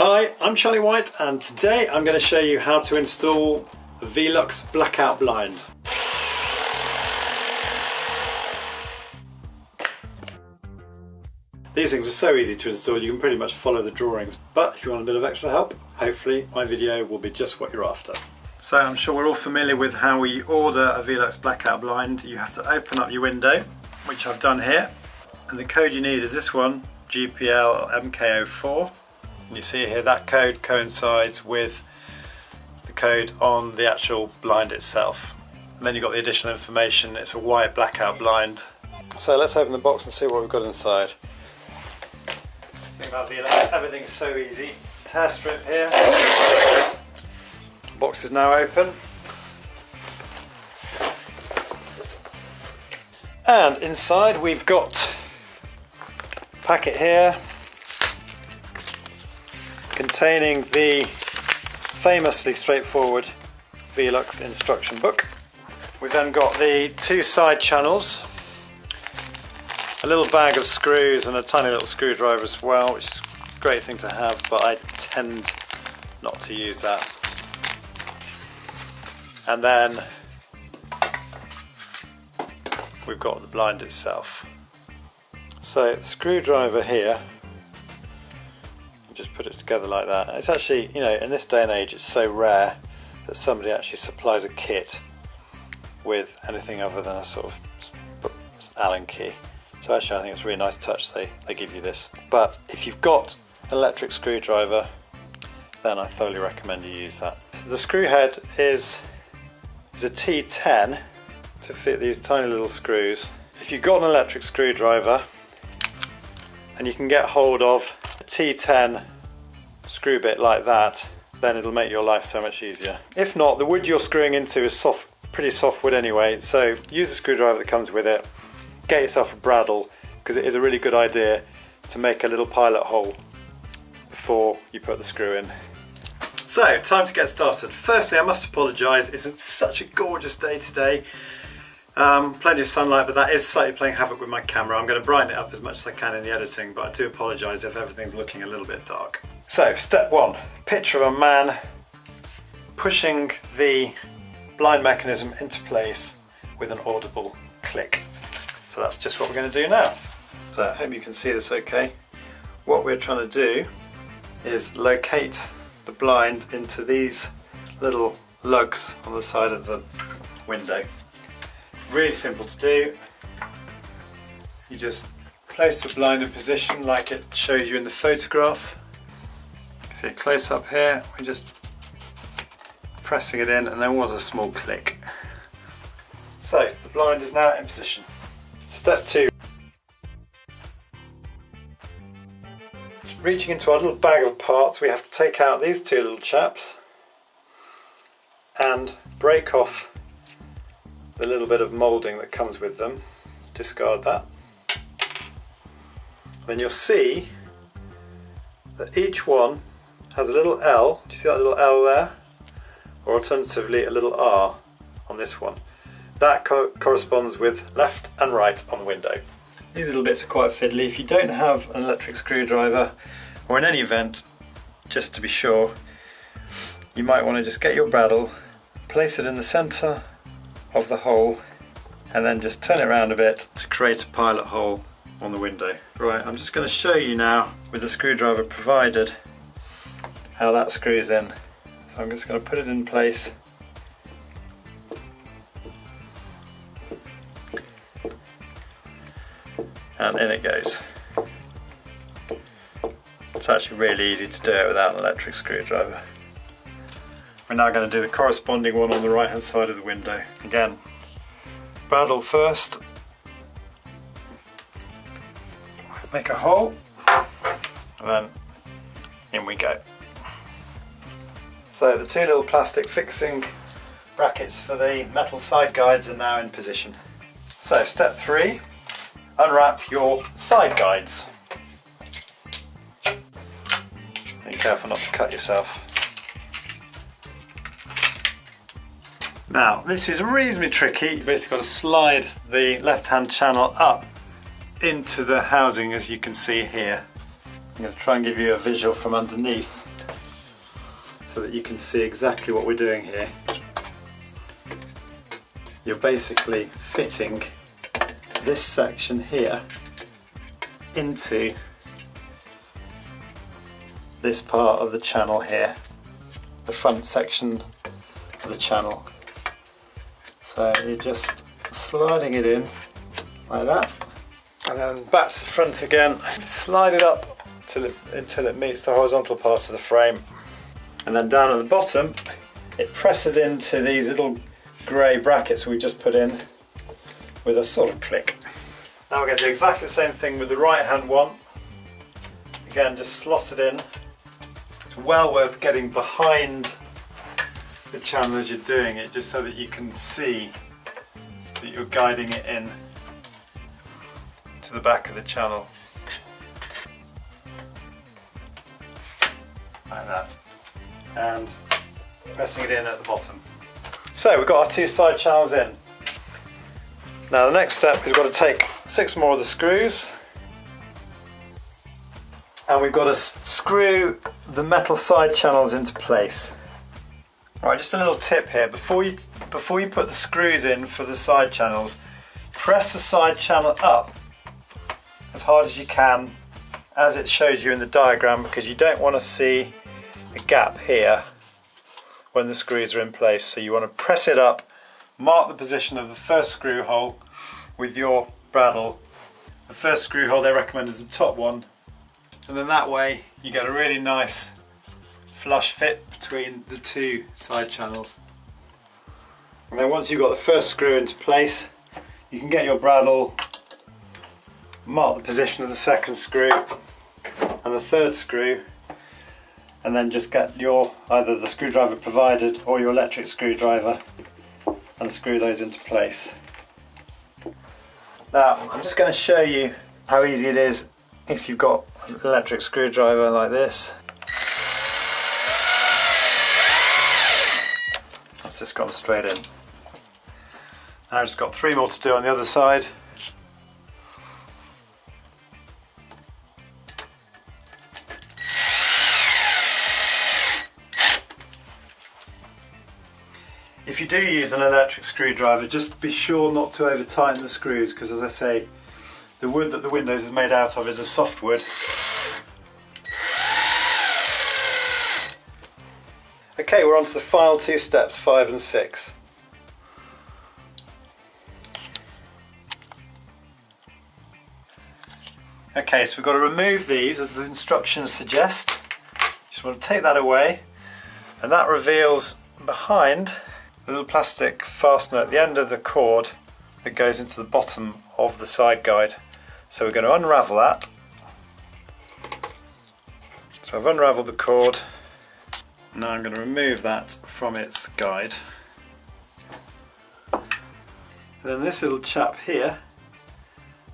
Hi, I'm DIYte and today I'm going to show you how to install the Velux Blackout Blind. These things are so easy to install, you can pretty much follow the drawings, but if you want a bit of extra help, hopefully my video will be just what you're after. So I'm sure we're all familiar with how we order a Velux Blackout Blind. You have to open up your window, which I've done here, and the code you need is this one, GPL MK04. And you see here that code coincides with the code on the actual blind itself. And then you've got the additional information, it's a white blackout blind. So let's open the box and see what we've got inside. Think about Velux, everything's so easy. Tear strip here. The box is now open. And inside we've got a packet here containing the famously straightforward Velux instruction book. We've then got the two side channels, a little bag of screws and a tiny little screwdriver as well, which is a great thing to have, but I tend not to use that. And then we've got the blind itself. So the screwdriver here, just put it together like that. It's actually, you know, in this day and age it's so rare that somebody actually supplies a kit with anything other than a sort of Allen key. So actually I think it's a really nice touch they give you this. But if you've got an electric screwdriver, then I thoroughly recommend you use that. The screw head is a T10 to fit these tiny little screws. If you've got an electric screwdriver and you can get hold of a T10 screw bit like that, then it'll make your life so much easier. If not, the wood you're screwing into is pretty soft wood anyway, so use the screwdriver that comes with it. Get yourself a bradawl, because it is a really good idea to make a little pilot hole before you put the screw in. So, time to get started. Firstly, I must apologise, it's such a gorgeous day today. Plenty of sunlight, but that is slightly playing havoc with my camera. I'm going to brighten it up as much as I can in the editing, but I do apologise if everything's looking a little bit dark. So, step one, picture of a man pushing the blind mechanism into place with an audible click. So that's just what we're going to do now. So I hope you can see this okay. What we're trying to do is locate the blind into these little lugs on the side of the window. Really simple to do. You just place the blind in position like it shows you in the photograph. You can see a close up here. We're just pressing it in and there was a small click. So the blind is now in position. Step two. Reaching into our little bag of parts, we have to take out these two little chaps and break off the little bit of moulding that comes with them. Discard that. Then you'll see that each one has a little L. Do you see that little L there? Or alternatively a little R on this one. That corresponds with left and right on the window. These little bits are quite fiddly. If you don't have an electric screwdriver, or in any event, just to be sure, you might want to just get your bradawl, place it in the centre of the hole, and then just turn it around a bit to create a pilot hole on the window. Right, I'm just going to show you now, with the screwdriver provided, how that screws in. So I'm just going to put it in place. And in it goes. It's actually really easy to do it without an electric screwdriver. We're now going to do the corresponding one on the right hand side of the window. Again, bradawl first. Make a hole, and then in we go. So the two little plastic fixing brackets for the metal side guides are now in position. So step three. Unwrap your side guides. Be careful not to cut yourself. Now, this is reasonably tricky. You basically got to slide the left-hand channel up into the housing, as you can see here. I'm going to try and give you a visual from underneath. so that you can see exactly what we're doing here. You're basically fitting this section here into this part of the channel here, the front section of the channel. So you're just sliding it in like that, and then back to the front again, slide it up until it meets the horizontal part of the frame, and then down at the bottom it presses into these little grey brackets we just put in with a sort of click. Now we're going to do exactly the same thing with the right hand one. Again, just slot it in. It's well worth getting behind the channel as you're doing it, just so that you can see that you're guiding it in to the back of the channel. Like that. And pressing it in at the bottom. So we've got our two side channels in. Now the next step is we've got to take 6 more of the screws, and we've got to screw the metal side channels into place. Alright, just a little tip here, before you put the screws in for the side channels, press the side channel up as hard as you can, as it shows you in the diagram, because you don't want to see a gap here when the screws are in place. So you want to press it up, mark the position of the first screw hole with your bradawl. The first screw hole they recommend is the top one, and then that way you get a really nice flush fit between the two side channels. And then once you've got the first screw into place, you can get your bradawl, mark the position of the second screw and the third screw, and then just get your either the screwdriver provided or your electric screwdriver and screw those into place. Now I'm just going to show you how easy it is if you've got an electric screwdriver like this. That's just gone straight in. Now I've just got 3 more to do on the other side. If you do use an electric screwdriver, just be sure not to over tighten the screws, because as I say, the wood that the Windows is made out of is a soft wood. Okay, we're on to the final 2 steps, 5 and 6. Okay, so we've got to remove these as the instructions suggest. Just want to take that away, and that reveals behind a little plastic fastener at the end of the cord that goes into the bottom of the side guide. So we're going to unravel that. So I've unravelled the cord. Now I'm going to remove that from its guide. And then this little chap here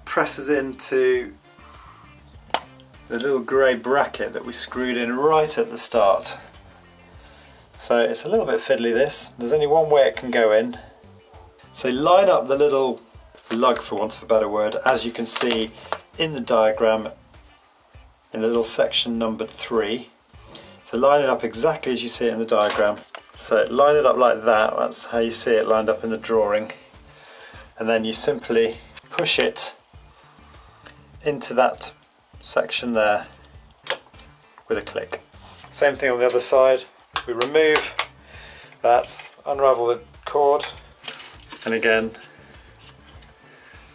presses into the little grey bracket that we screwed in right at the start. So it's a little bit fiddly this. There's only one way it can go in. So line up the little lug, for want of a better word, as you can see in the diagram in the little section numbered 3. So line it up exactly as you see it in the diagram. So line it up like that, that's how you see it lined up in the drawing. And then you simply push it into that section there with a click. Same thing on the other side. We remove that, unravel the cord, and again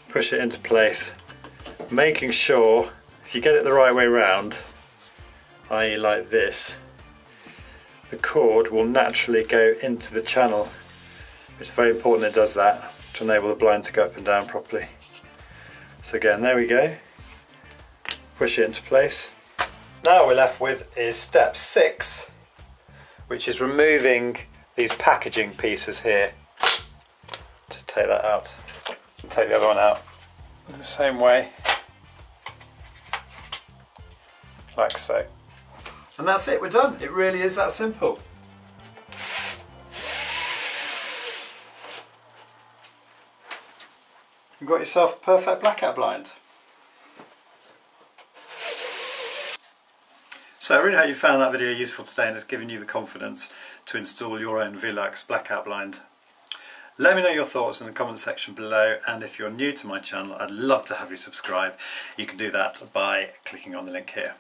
push it into place, making sure if you get it the right way round, i.e. like this, the cord will naturally go into the channel. It's very important it does that to enable the blind to go up and down properly. So again, there we go, push it into place. Now we're left with is step 6, which is removing these packaging pieces here. Just take that out and take the other one out in the same way, like so. And that's it, we're done. It really is that simple. You've got yourself a perfect blackout blind. So I really hope you found that video useful today and it's given you the confidence to install your own Velux Blackout Blind. Let me know your thoughts in the comment section below, and if you're new to my channel, I'd love to have you subscribe. You can do that by clicking on the link here.